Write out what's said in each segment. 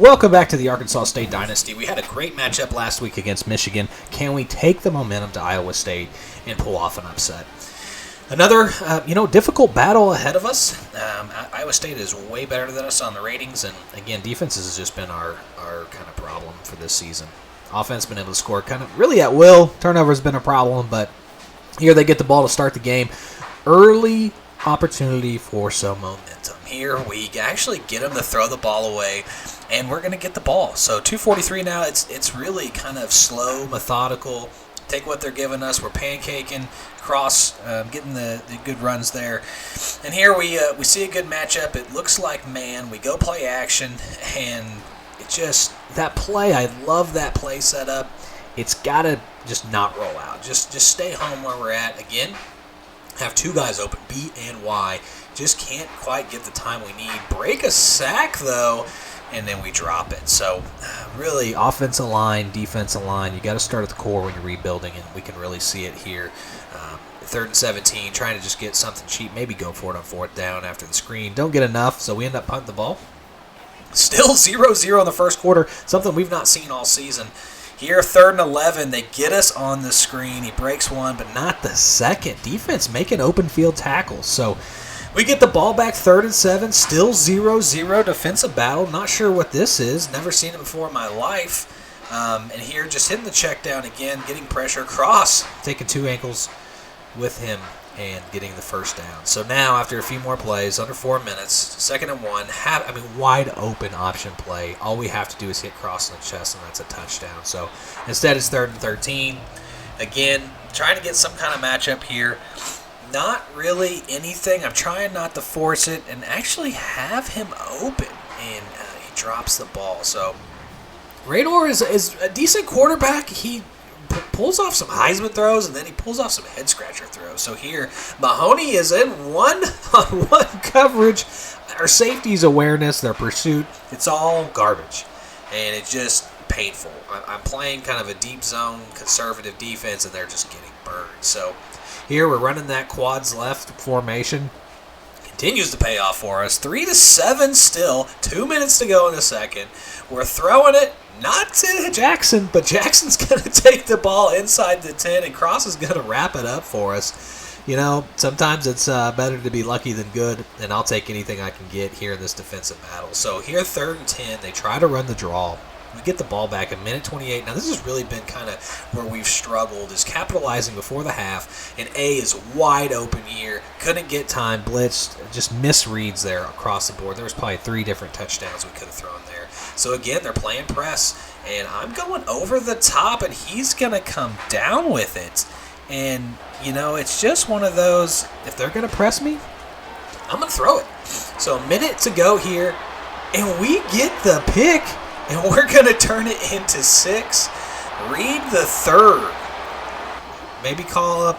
Welcome back to the Arkansas State Dynasty. We had a great matchup last week against Michigan. Can we take the momentum to Iowa State and pull off an upset? Another, difficult battle ahead of us. Iowa State is way better than us on the ratings, and again, defense has just been our kind of problem for this season. Offense been able to score kind of really at will. Turnover has been a problem, but here they get the ball to start the game. Early opportunity for some momentum. Here we actually get them to throw the ball away, and we're going to get the ball. So 2:43 now. It's really kind of slow, methodical. Take what they're giving us. We're pancaking, getting the good runs there. And here we see a good matchup. It looks like man. We go play action, and it just that play. I love that play setup. It's got to just not roll out. Just stay home where we're at. Again, have two guys open, B and Y. Just can't quite get the time we need. Break a sack, though, and then we drop it. So, really, offensive line, defensive line, you got to start at the core when you're rebuilding, and we can really see it here. 3rd and 17, trying to just get something cheap, maybe go for it on 4th down after the screen. Don't get enough, so we end up punting the ball. Still 0-0 in the first quarter, something we've not seen all season. Here, 3rd and 11, they get us on the screen. He breaks one, but not the second. Defense making open field tackles. So we get the ball back, 3rd and 7, still 0-0 defensive battle. Not sure what this is. Never seen it before in my life. And here, just hitting the check down again, getting pressure. Cross, taking 2 ankles with him and getting the first down. So now, after a few more plays, under 4 minutes, 2nd and 1, wide open option play. All we have to do is hit Cross in the chest, and that's a touchdown. So instead, it's 3rd and 13. Again, trying to get some kind of matchup here. Not really anything. I'm trying not to force it and actually have him open, and he drops the ball. So Raynor is a decent quarterback. He pulls off some Heisman throws, and then he pulls off some head-scratcher throws. So here, Mahoney is in one-on-one coverage. Our safety's awareness, their pursuit, it's all garbage. And it's just painful. I'm playing kind of a deep zone, conservative defense, and they're just getting burned. So here we're running that quads left formation. Continues to pay off for us. 3-7 still. 2 minutes to go in the second. We're throwing it. Not to Jackson, but Jackson's going to take the ball inside the 10, and Cross is going to wrap it up for us. You know, sometimes it's better to be lucky than good, and I'll take anything I can get here in this defensive battle. So here, 3rd and 10, they try to run the draw. We get the ball back at minute 28. Now, this has really been kind of where we've struggled, is capitalizing before the half, and A is wide open here. Couldn't get time, blitzed, just misreads there across the board. There was probably 3 different touchdowns we could have thrown there. So, again, they're playing press, and I'm going over the top, and he's going to come down with it. And, it's just one of those, if they're going to press me, I'm going to throw it. So, a minute to go here, and we get the pick. And we're going to turn it into 6. Reed the third. Maybe call up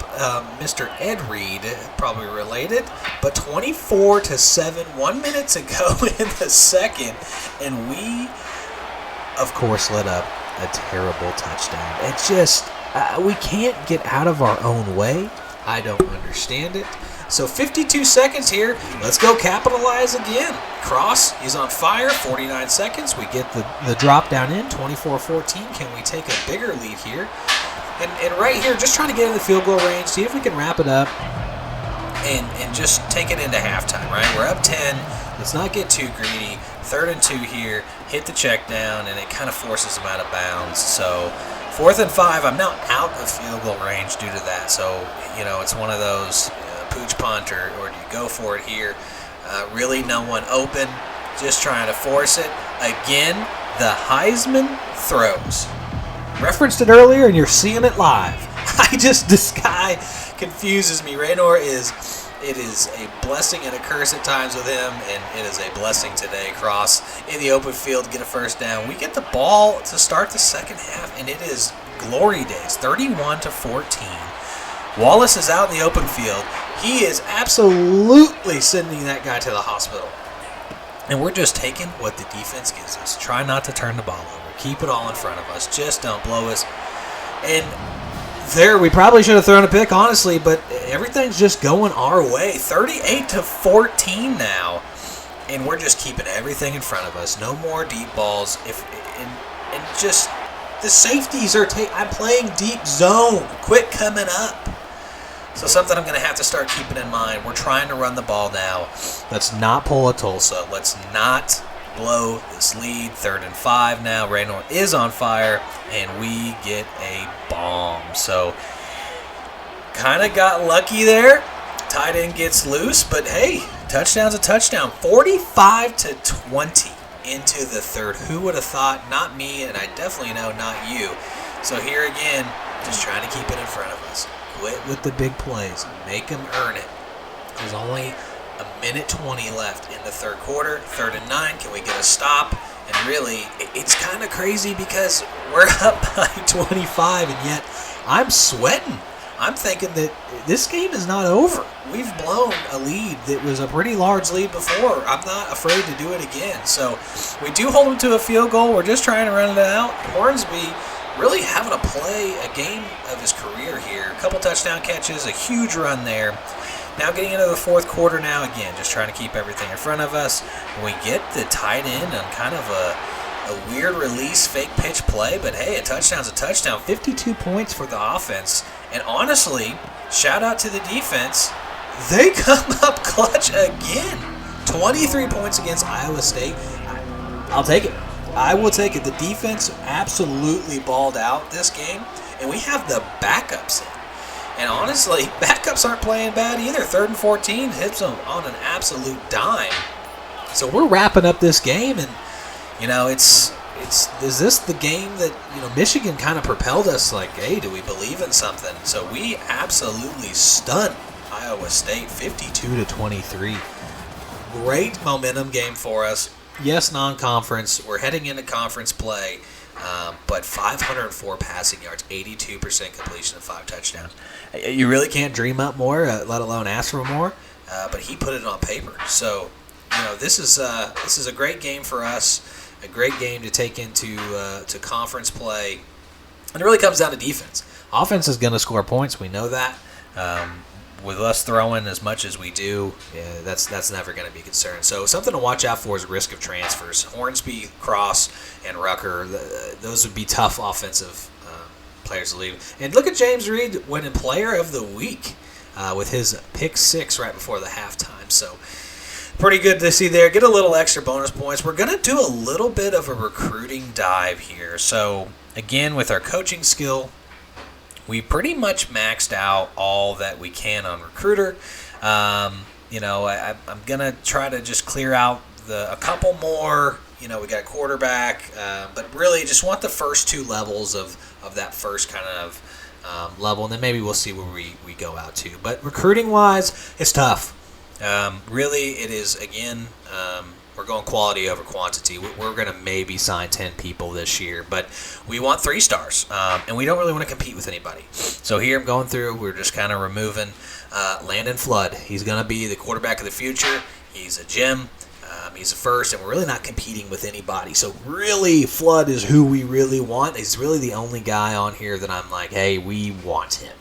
Mr. Ed Reed, probably related. But 24-7, 1 minute to go in the second. And we, of course, let up a terrible touchdown. It's just, we can't get out of our own way. I don't understand it. So 52 seconds here. Let's go capitalize again. Cross, he's on fire. 49 seconds. We get the drop down in. 24-14. Can we take a bigger lead here? And right here, just trying to get in the field goal range. See if we can wrap it up and just take it into halftime, right? We're up 10. Let's not get too greedy. 3rd and 2 here. Hit the check down, and it kind of forces them out of bounds. So 4th and 5. I'm now out of field goal range due to that. So, it's one of those pooch punt, or do you go for it here? Really no one open, just trying to force it. Again, the Heisman throws. Referenced it earlier, and you're seeing it live. This guy confuses me. Raynor it is a blessing and a curse at times with him, and it is a blessing today. Cross in the open field, get a first down. We get the ball to start the second half, and it is glory days, 31-14. Wallace is out in the open field. He is absolutely sending that guy to the hospital. And we're just taking what the defense gives us. Try not to turn the ball over. Keep it all in front of us. Just don't blow us. And there, we probably should have thrown a pick, honestly, but everything's just going our way. 38-14 now. and we're just keeping everything in front of us. No more deep balls. And just the safeties are. I'm playing deep zone. Quit coming up. So something I'm going to have to start keeping in mind. We're trying to run the ball now. Let's not pull a Tulsa. Let's not blow this lead. 3rd and 5 now. Raynor is on fire, and we get a bomb. So kind of got lucky there. Tight end gets loose, but hey, touchdown's a touchdown. 45-20 into the third. Who would have thought? Not me, and I definitely know not you. So here again, just trying to keep it in front of us. Quit with the big plays. Make them earn it. There's only a minute 20 left in the third quarter. 3rd and 9. Can we get a stop? And really, it's kind of crazy because we're up by 25, and yet I'm sweating. I'm thinking that this game is not over. We've blown a lead that was a pretty large lead before. I'm not afraid to do it again. So we do hold them to a field goal. We're just trying to run it out. Hornsby really having a game of his career here. A couple touchdown catches, a huge run there. Now getting into the fourth quarter now again, just trying to keep everything in front of us. And we get the tight end on kind of a weird release, fake pitch play, but hey, a touchdown's a touchdown. 52 points for the offense. And honestly, shout out to the defense. They come up clutch again. 23 points against Iowa State. I'll take it. I will take it. The defense absolutely balled out this game, and we have the backups in. And honestly, backups aren't playing bad either. 3rd and 14 hits them on an absolute dime. So we're wrapping up this game, and is this the game that Michigan kind of propelled us? Like, hey, do we believe in something? So we absolutely stunned Iowa State, 52-23. Great momentum game for us. Yes, non-conference. We're heading into conference play, but 504 passing yards, 82% completion, and 5 touchdowns. You really can't dream up more, let alone ask for more. But he put it on paper. So, this is a great game for us. A great game to take into to conference play. And it really comes down to defense. Offense is going to score points. We know that. With us throwing as much as we do, that's never going to be a concern. So something to watch out for is risk of transfers. Hornsby, Cross, and Rucker, those would be tough offensive players to leave. And look at James Reed winning Player of the Week with his pick 6 right before the halftime. So pretty good to see there. Get a little extra bonus points. We're going to do a little bit of a recruiting dive here. So again, with our coaching skill, we pretty much maxed out all that we can on recruiter. I'm going to try to just clear out a couple more. We got quarterback, but really just want the first 2 levels of that first kind of level, and then maybe we'll see where we go out to. But recruiting-wise, it's tough. Really, it is, again, we're going quality over quantity. We're going to maybe sign 10 people this year, but we want 3 stars, and we don't really want to compete with anybody. So here I'm going through, we're just kind of removing Landon Flood. He's going to be the quarterback of the future. He's a gem. He's a first, and we're really not competing with anybody. So really, Flood is who we really want. He's really the only guy on here that I'm like, hey, we want him.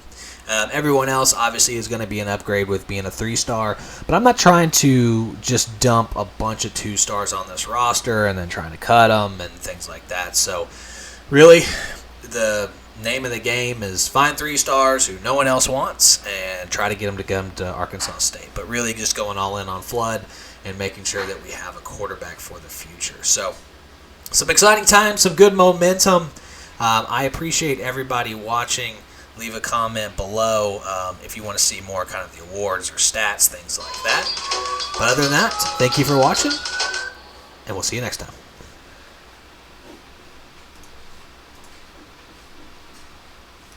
Everyone else obviously is going to be an upgrade with being a 3-star, but I'm not trying to just dump a bunch of 2 stars on this roster and then trying to cut them and things like that. So really, the name of the game is find 3 stars who no one else wants and try to get them to come to Arkansas State. But really just going all in on Flood and making sure that we have a quarterback for the future. So some exciting times, some good momentum. I appreciate everybody watching. Leave a comment below if you want to see more kind of the awards or stats, things like that. But other than that, thank you for watching, and we'll see you next time.